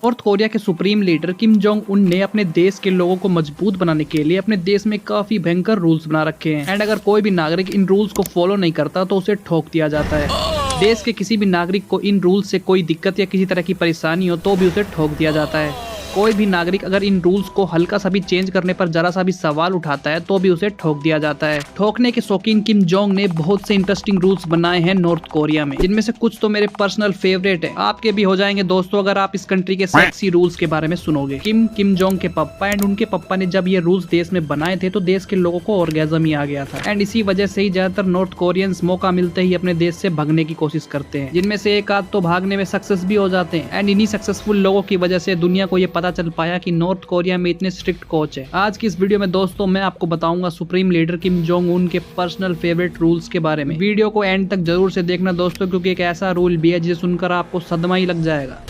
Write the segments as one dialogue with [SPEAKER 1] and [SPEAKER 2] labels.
[SPEAKER 1] North Korea के supreme leader Kim Jong Un ने अपने देश के लोगों को मजबूत बनाने के लिए अपने देश में काफी भयंकर रूल्स बना रखे हैं। एंड अगर कोई भी नागरिक इन रूल्स को फॉलो नहीं करता तो उसे ठोक दिया जाता है। देश के किसी भी नागरिक को इन रूल्स से कोई दिक्कत या किसी तरह की परेशानी हो तो भी उसे ठोक दिया जाता है। कोई भी नागरिक अगर इन रूल्स को हल्का सा भी चेंज करने पर जरा सा भी सवाल उठाता है तो भी उसे ठोक दिया जाता है। ठोकने के शौकीन किम जोंग ने बहुत से इंटरेस्टिंग रूल्स बनाए हैं नॉर्थ कोरिया में, जिनमें से कुछ तो मेरे पर्सनल फेवरेट है, आपके भी हो जाएंगे दोस्तों अगर आप इस कंट्री के सेक्सी रूल्स के बारे में सुनोगे। किम जोंग के पापा एंड उनके पापा ने जब ये रूल्स देश में बनाए थे तो देश के लोगों को ऑर्गेजम ही आ गया था। एंड इसी वजह से ही ज्यादातर नॉर्थ कोरियंस मौका मिलते ही अपने देश से भागने की कोशिश करते हैं, जिनमें से एक आध तो भागने में सक्सेस भी हो जाते हैं। एंड इन्हीं सक्सेसफुल लोगों की वजह से दुनिया को ये पता चल पाया कि नॉर्थ कोरिया में इतने स्ट्रिक्ट कोच है। आज की इस वीडियो में दोस्तों मैं आपको बताऊंगा supreme leader Kim Jong Un के पर्सनल फेवरेट रूल्स के बारे में। वीडियो को एंड तक जरूर से देखना दोस्तों, क्योंकि एक ऐसा रूल भी है जिसे सुनकर आपको सदमा ही लग जाएगा।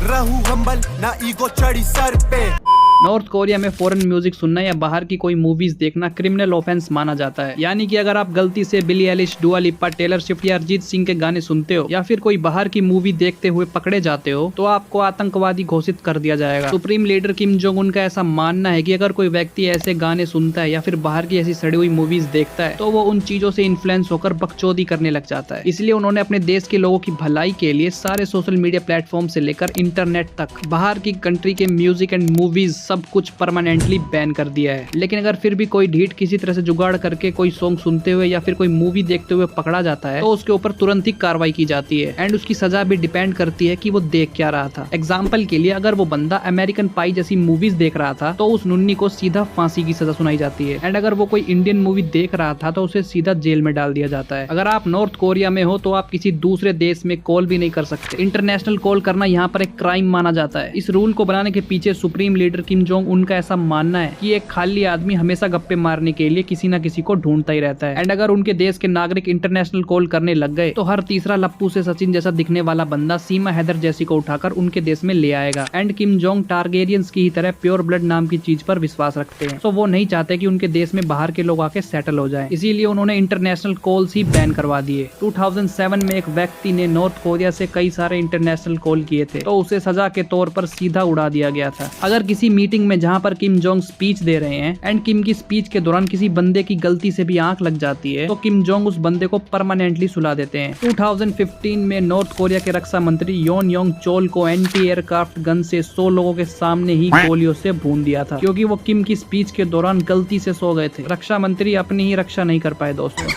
[SPEAKER 2] रहू हम्बल ना ईगो चढ़ी सर पे।
[SPEAKER 1] नॉर्थ कोरिया में फॉरेन म्यूजिक सुनना या बाहर की कोई मूवीज देखना क्रिमिनल ऑफेंस माना जाता है। यानी कि अगर आप गलती से बिली एलिश, डुआ लिपा, टेलर स्विफ्ट या अरिजीत सिंह के गाने सुनते हो या फिर कोई बाहर की मूवी देखते हुए पकड़े जाते हो तो आपको आतंकवादी घोषित कर दिया जाएगा। Supreme leader Kim Jong Un का ऐसा मानना है कि अगर कोई व्यक्ति ऐसे गाने सुनता है या फिर बाहर की ऐसी सड़ी हुई मूवीज देखता है तो वो उन चीजों से इन्फ्लुएंस होकर बकचोदी करने लग जाता है। इसलिए उन्होंने अपने देश के लोगों की भलाई के लिए सारे सोशल मीडिया प्लेटफॉर्म से लेकर इंटरनेट तक बाहर की कंट्री के म्यूजिक एंड मूवीज सब कुछ परमानेंटली बैन कर दिया है। लेकिन अगर फिर भी कोई ढीठ किसी तरह से जुगाड़ करके कोई सॉन्ग सुनते हुए या फिर कोई मूवी देखते हुए पकड़ा जाता है तो उसके ऊपर तुरंत ही कार्रवाई की जाती है। एंड उसकी सजा भी डिपेंड करती है कि वो देख क्या रहा था। एग्जाम्पल के लिए अगर वो बंदा अमेरिकन पाई जैसी मूवीज देख रहा था तो उस नुन्नी को सीधा फांसी की सजा सुनाई जाती है। एंड अगर वो कोई इंडियन मूवी देख रहा था तो उसे सीधा जेल में डाल दिया जाता है। अगर आप नॉर्थ कोरिया में हो तो आप किसी दूसरे देश में कॉल भी नहीं कर सकते। इंटरनेशनल कॉल करना यहाँ पर एक क्राइम माना जाता है। इस रूल को बनाने के पीछे सुप्रीम लीडर किम जोंग उनका ऐसा मानना है कि एक खाली आदमी हमेशा गप्पे मारने के लिए किसी न किसी को ढूंढता ही रहता है। एंड अगर उनके देश के नागरिक इंटरनेशनल कॉल करने लग गए तो हर तीसरा लप्पू से सचिन जैसा दिखने वाला बंदा सीमा हैदर जैसी को उठाकर उनके देश में ले आएगा। एंड किम जोंग टारगेरियंस की ही तरह प्योर ब्लड नाम की चीज पर विश्वास रखते हैं, तो वो नहीं चाहते कि उनके देश में बाहर के लोग आके सेटल हो जाएं। इसीलिए उन्होंने इंटरनेशनल कॉल्स ही बैन करवा दिए। 2007 में एक व्यक्ति ने नॉर्थ कोरिया से कई सारे इंटरनेशनल कॉल किए थे तो उसे सजा के तौर पर सीधा उड़ा दिया गया था। अगर किसी मीटिंग में जहाँ पर किम जोंग स्पीच दे रहे हैं एंड किम की स्पीच के दौरान किसी बंदे की गलती से भी आंख लग जाती है तो किम जोंग उस बंदे को परमानेंटली सुला देते हैं। 2015 में नॉर्थ कोरिया के रक्षा मंत्री योन योंग चोल को एंटी एयरक्राफ्ट गन से 100 लोगों के सामने ही गोलियों से भून दिया था, क्योंकि वो किम की स्पीच के दौरान गलती से सो गए थे। रक्षा मंत्री अपनी ही रक्षा नहीं कर पाए दोस्तों।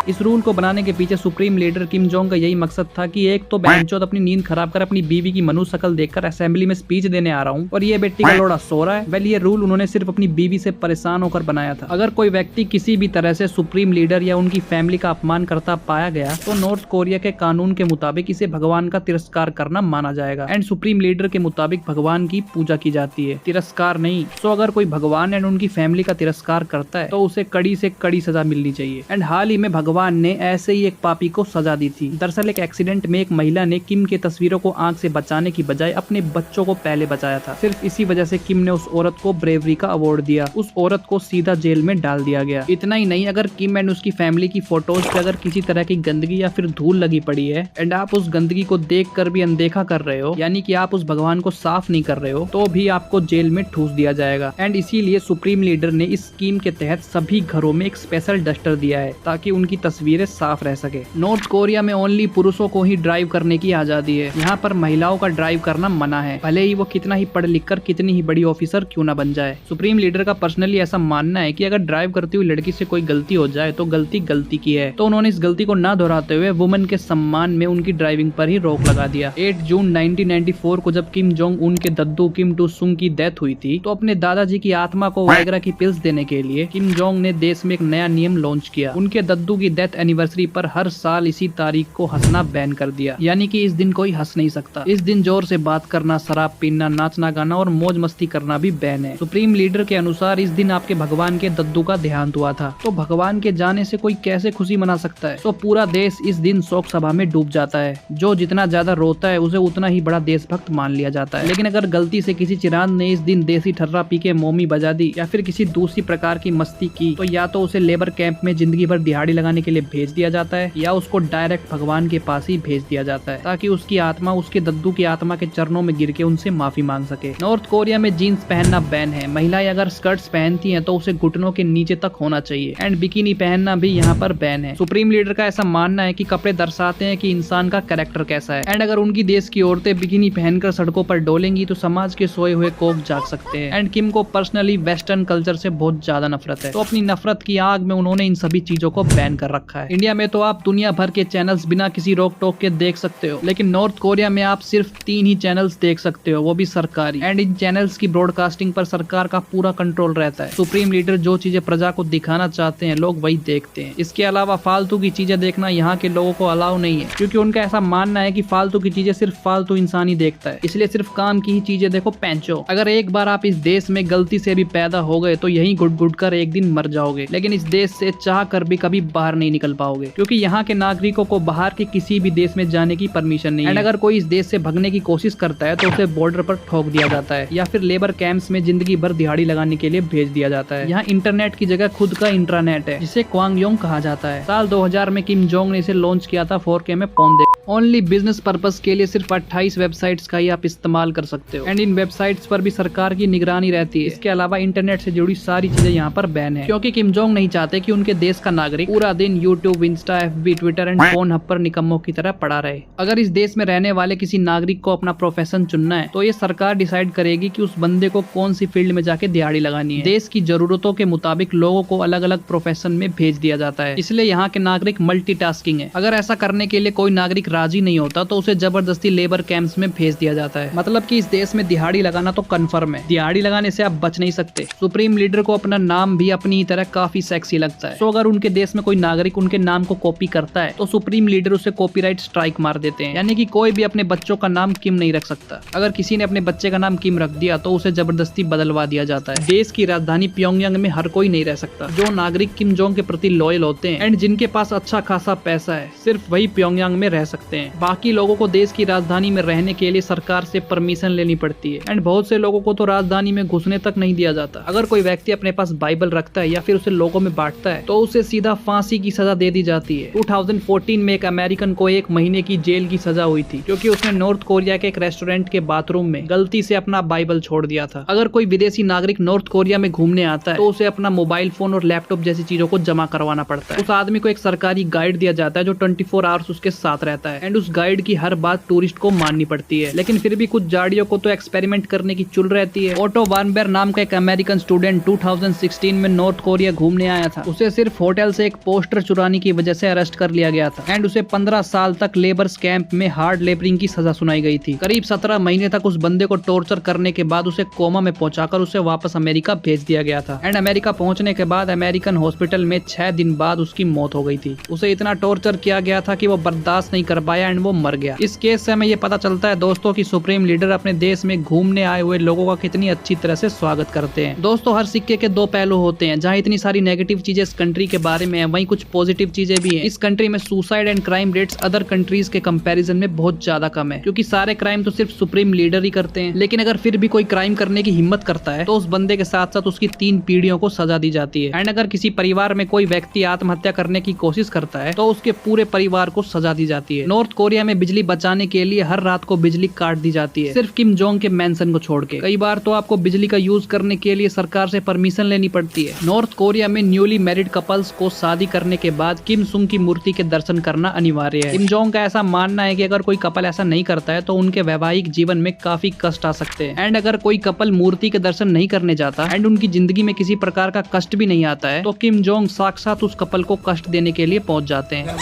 [SPEAKER 1] इस रूल को बनाने के पीछे सुप्रीम लीडर किम जोंग का यही मकसद था कि एक तो बहनचोद अपनी नींद खराब कर अपनी बीवी की मनु शकल देखकर असेंबली में स्पीच देने आ रहा हूँ और ये बेटी का लोड़ा सो रहा है। वेल, ये रूल उन्होंने सिर्फ अपनी बीवी से परेशान होकर बनाया था। अगर कोई व्यक्ति किसी भी तरह से सुप्रीम लीडर या उनकी फैमिली का अपमान करता पाया गया तो नॉर्थ कोरिया के कानून के मुताबिक इसे भगवान का तिरस्कार करना माना जाएगा। एंड सुप्रीम लीडर के मुताबिक भगवान की पूजा की जाती है, तिरस्कार नहीं। तो अगर कोई भगवान एंड उनकी फैमिली का तिरस्कार करता है तो उसे कड़ी से कड़ी सजा मिलनी चाहिए। एंड हाल ही में भगवान ने ऐसे एक पापी को सजा दी थी। दरअसल एक एक्सीडेंट में एक महिला ने किम के तस्वीरों को आंख से बचाने की बजाय अपने बच्चों को पहले बचाया था। सिर्फ इसी वजह से किम ने उस औरत को ब्रेवरी का अवार्ड दिया। उस औरत को सीधा जेल में डाल दिया गया। इतना ही नहीं, अगर किम एंड उसकी फैमिली की फोटोज पे अगर किसी तरह की गंदगी या फिर धूल लगी पड़ी है एंड आप उस गंदगी को देख कर भी अनदेखा कर रहे हो, यानी कि आप उस भगवान को साफ नहीं कर रहे हो, तो भी आपको जेल में ठूस दिया जाएगा। एंड इसीलिए सुप्रीम लीडर ने इस स्कीम के तहत सभी घरों में एक स्पेशल डस्टर दिया है ताकि उनकी तस्वीरें साफ रह सके। नॉर्थ कोरिया में ओनली पुरुषों को ही ड्राइव करने की आजादी है। यहाँ पर महिलाओं का ड्राइव करना मना है, भले ही वो कितना ही पढ़ लिख कर कितनी ही बड़ी ऑफिसर क्यों ना बन जाए। सुप्रीम लीडर का पर्सनली ऐसा मानना है कि अगर ड्राइव करती हुई लड़की से कोई गलती हो जाए तो गलती की है, तो उन्होंने इस गलती को ना दोहराते हुए वुमेन के सम्मान में उनकी ड्राइविंग पर ही रोक लगा दिया। 8 जून 1994 को जब किम जोंग उन के दद्दू किम टू सुंग की डेथ हुई थी तो अपने दादाजी की आत्मा को वाइग्रा की पिल्स देने के लिए किम जोंग ने देश में एक नया नियम लॉन्च किया। उनके दद्दू की डेथ एनिवर्सरी पर हर साल इसी तारीख को हंसना बैन कर दिया, यानी कि इस दिन कोई हंस नहीं सकता। इस दिन जोर से बात करना, शराब पीना, नाचना गाना और मौज मस्ती करना भी बैन है। सुप्रीम लीडर के अनुसार इस दिन आपके भगवान के दद्दू का देहांत हुआ था, तो भगवान के जाने से कोई कैसे खुशी मना सकता है। तो पूरा देश इस दिन शोक सभा में डूब जाता है। जो जितना ज्यादा रोता है उसे उतना ही बड़ा देशभक्त मान लिया जाता है। लेकिन अगर गलती से किसी चिरांद ने इस दिन देसी ठर्रा पी के मोमी बजा दी या फिर किसी दूसरी प्रकार की मस्ती की तो या तो उसे लेबर कैंप में जिंदगी भर दिहाड़ी लगाने लगाने के लिए भेज दिया जाता है या उसको डायरेक्ट भगवान के पास ही भेज दिया जाता है ताकि उसकी आत्मा उसके दद्दू की आत्मा के चरणों में गिर के उनसे माफी मांग सके। नॉर्थ कोरिया में जीन्स पहनना बैन है। महिलाएं अगर स्कर्ट्स पहनती हैं तो उसे घुटनों के नीचे तक होना चाहिए एंड बिकिनी पहनना भी यहाँ पर बैन है। सुप्रीम लीडर का ऐसा मानना है कि कपड़े दर्शाते हैं कि इंसान का कैरेक्टर कैसा है एंड अगर उनकी देश की औरतें बिकिनी पहनकर सड़कों पर डोलेंगी तो समाज के सोए हुए कोख जाग सकते हैं। एंड किम को पर्सनली वेस्टर्न कल्चर से बहुत ज्यादा नफरत है, तो अपनी नफरत की आग में उन्होंने इन सभी चीजों को बैन कर रखा है। इंडिया में तो आप दुनिया भर के चैनल्स बिना किसी रोक टोक के देख सकते हो, लेकिन नॉर्थ कोरिया में आप सिर्फ 3 ही चैनल्स देख सकते हो, वो भी सरकारी। एंड इन चैनल्स की ब्रॉडकास्टिंग पर सरकार का पूरा कंट्रोल रहता है। सुप्रीम लीडर जो चीजें प्रजा को दिखाना चाहते हैं लोग वही देखते हैं। इसके अलावा फालतू की चीजें देखना यहाँ के लोगों को अलाउ नहीं है, क्योंकि उनका ऐसा मानना है कि फालतू की चीजें सिर्फ फालतू इंसान ही देखता है, इसलिए सिर्फ काम की ही चीजें देखो पैंचो। अगर एक बार आप इस देश में गलती से भी पैदा हो गए तो यहीं घुट घुट कर एक दिन मर जाओगे, लेकिन इस देश से चाह कर भी कभी बाहर नहीं निकल पाओगे, क्योंकि यहाँ के नागरिकों को बाहर के किसी भी देश में जाने की परमिशन नहीं है। एंड अगर कोई इस देश से भगने की कोशिश करता है तो उसे बॉर्डर पर ठोक दिया जाता है या फिर लेबर कैंप्स में जिंदगी भर दिहाड़ी लगाने के लिए भेज दिया जाता है। यहाँ इंटरनेट की जगह खुद का इंट्रानेट है जिसे क्वांगयोंग कहा जाता है। साल 2000 में किम जोंग ने इसे लॉन्च किया था 4K में पोन देख। ओनली बिजनेस पर्पस के लिए सिर्फ 28 वेबसाइट्स का ही आप इस्तेमाल कर सकते हो एंड इन वेबसाइट्स पर भी सरकार की निगरानी रहती है। इसके अलावा इंटरनेट से जुड़ी सारी चीजें यहाँ पर बैन है, क्योंकि किम जोंग नहीं चाहते कि उनके देश का नागरिक पूरा दिन YouTube, Insta, FB, Twitter and phone hub पर निकम्मों की तरह पड़ा रहे। अगर इस देश में रहने वाले किसी नागरिक को अपना प्रोफेशन चुनना है तो ये सरकार डिसाइड करेगी कि उस बंदे को कौन सी फील्ड में जाके दिहाड़ी लगानी है। देश की जरूरतों के मुताबिक लोगों को अलग अलग प्रोफेशन में भेज दिया जाता है, इसलिए यहाँ के नागरिक मल्टीटास्किंग है। अगर ऐसा करने के लिए कोई नागरिक राजी नहीं होता तो उसे जबरदस्ती लेबर कैंप्स में भेज दिया जाता है। मतलब कि इस देश में दिहाड़ी लगाना तो कंफर्म है, दिहाड़ी लगाने से आप बच नहीं सकते। सुप्रीम लीडर को अपना नाम भी अपनी तरह काफी सेक्सी लगता है, तो अगर उनके देश में कोई नागरिक उनके नाम को कॉपी करता है तो सुप्रीम लीडर उसे कॉपीराइट स्ट्राइक मार देते हैं, यानी कि कोई भी अपने बच्चों का नाम किम नहीं रख सकता। अगर किसी ने अपने बच्चे का नाम किम रख दिया तो उसे जबरदस्ती बदलवा दिया जाता है। देश की राजधानी प्योंगयांग में हर कोई नहीं रह सकता। जो नागरिक किम जोंग के प्रति लॉयल होते हैं एंड जिनके पास अच्छा खासा पैसा है सिर्फ वही प्योंगयांग में रह सकते हैं। बाकी लोगों को देश की राजधानी में रहने के लिए सरकार से परमिशन लेनी पड़ती है एंड बहुत से लोगों को तो राजधानी में घुसने तक नहीं दिया जाता। अगर कोई व्यक्ति अपने पास बाइबल रखता है या फिर उसे लोगों में बांटता है तो उसे सीधा फांसी की सजा दे दी जाती है। 2014 में एक अमेरिकन को 1 महीने की जेल की सजा हुई थी क्योंकि उसने नॉर्थ कोरिया के एक रेस्टोरेंट के बाथरूम में गलती से अपना बाइबल छोड़ दिया था। अगर कोई विदेशी नागरिक नॉर्थ कोरिया में घूमने आता है तो उसे अपना मोबाइल फोन और लैपटॉप जैसी चीजों को जमा करवाना पड़ता है। उस आदमी को एक सरकारी गाइड दिया जाता है जो 24 आवर्स उसके साथ रहता है एंड उस गाइड की हर बात टूरिस्ट को माननी पड़ती है। लेकिन फिर भी कुछ जाड़ियों को तो एक्सपेरिमेंट करने की चुल रहती है। ऑटो वार्नबेर नाम का एक अमेरिकन स्टूडेंट 2016 में नॉर्थ कोरिया घूमने आया था। उसे सिर्फ होटल से एक पोस्टर चुराने की वजह से अरेस्ट कर लिया गया था एंड उसे 15 साल तक लेबर्स कैंप में हार्ड लेबरिंग की सजा सुनाई गई थी। करीब 17 महीने तक उस बंदे को टॉर्चर करने के बाद उसे कोमा में पहुंचाकर उसे वापस अमेरिका भेज दिया गया था एंड अमेरिका पहुंचने के बाद अमेरिकन हॉस्पिटल में 6 दिन बाद उसकी मौत हो गई थी। उसे इतना टॉर्चर किया गया था कि वो बर्दाश्त नहीं कर पाया एंड वो मर गया। इस केस से हमें ये पता चलता है दोस्तों कि सुप्रीम लीडर अपने देश में घूमने आए हुए लोगों का कितनी अच्छी तरह से स्वागत करते हैं। दोस्तों हर सिक्के के 2 पहलू होते हैं। जहाँ इतनी सारी नेगेटिव चीजें इस कंट्री के बारे में है वहीं कुछ पॉजिटिव चीजें भी हैं। इस कंट्री में suicide and crime rates other countries के कंपैरिजन में बहुत ज्यादा कम है, क्योंकि सारे क्राइम तो सिर्फ सुप्रीम लीडर ही करते हैं। लेकिन अगर फिर भी कोई क्राइम करने की हिम्मत करता है तो उस बंदे के साथ साथ उसकी 3 पीढ़ियों को सजा दी जाती है एंड अगर किसी परिवार में कोई व्यक्ति आत्महत्या करने की कोशिश करता है तो उसके पूरे परिवार को सजा दी जाती है। नॉर्थ कोरिया में बिजली बचाने के लिए हर रात को बिजली काट दी जाती है, सिर्फ किम जोंग के मेंशन को छोड़ के। कई बार तो आपको बिजली का यूज करने के लिए सरकार से परमिशन लेनी पड़ती है। नॉर्थ कोरिया में न्यूली मैरिड कपल्स को शादी करने के बाद किम सुंग की मूर्ति के दर्शन करना अनिवार्य है। किम जोंग का ऐसा मानना है कि अगर कोई कपल ऐसा नहीं करता है तो उनके वैवाहिक जीवन में काफी कष्ट आ सकते हैं एंड अगर कोई कपल मूर्ति के दर्शन नहीं करने जाता एंड उनकी जिंदगी में किसी प्रकार का कष्ट भी नहीं आता है तो किम जोंग साक्षात उस कपल को कष्ट देने के लिए पहुंच जाते हैं।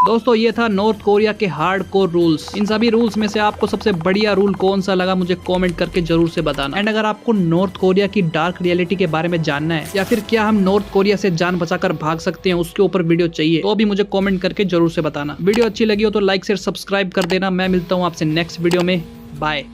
[SPEAKER 1] दोस्तों ये था नॉर्थ कोरिया के हार्डकोर रूल्स। इन सभी रूल्स में से आपको सबसे बढ़िया रूल कौन सा लगा मुझे कमेंट करके जरूर से बताना। एंड अगर आपको नॉर्थ कोरिया की डार्क रियलिटी के बारे में जानना है या फिर क्या हम नॉर्थ कोरिया से जान बचाकर भाग सकते हैं उसके ऊपर वीडियो चाहिए तो भी मुझे कमेंट करके जरूर से बताना। वीडियो अच्छी लगी हो तो लाइक शेयर सब्सक्राइब कर देना। मैं मिलता हूँ आपसे नेक्स्ट वीडियो में। बाय।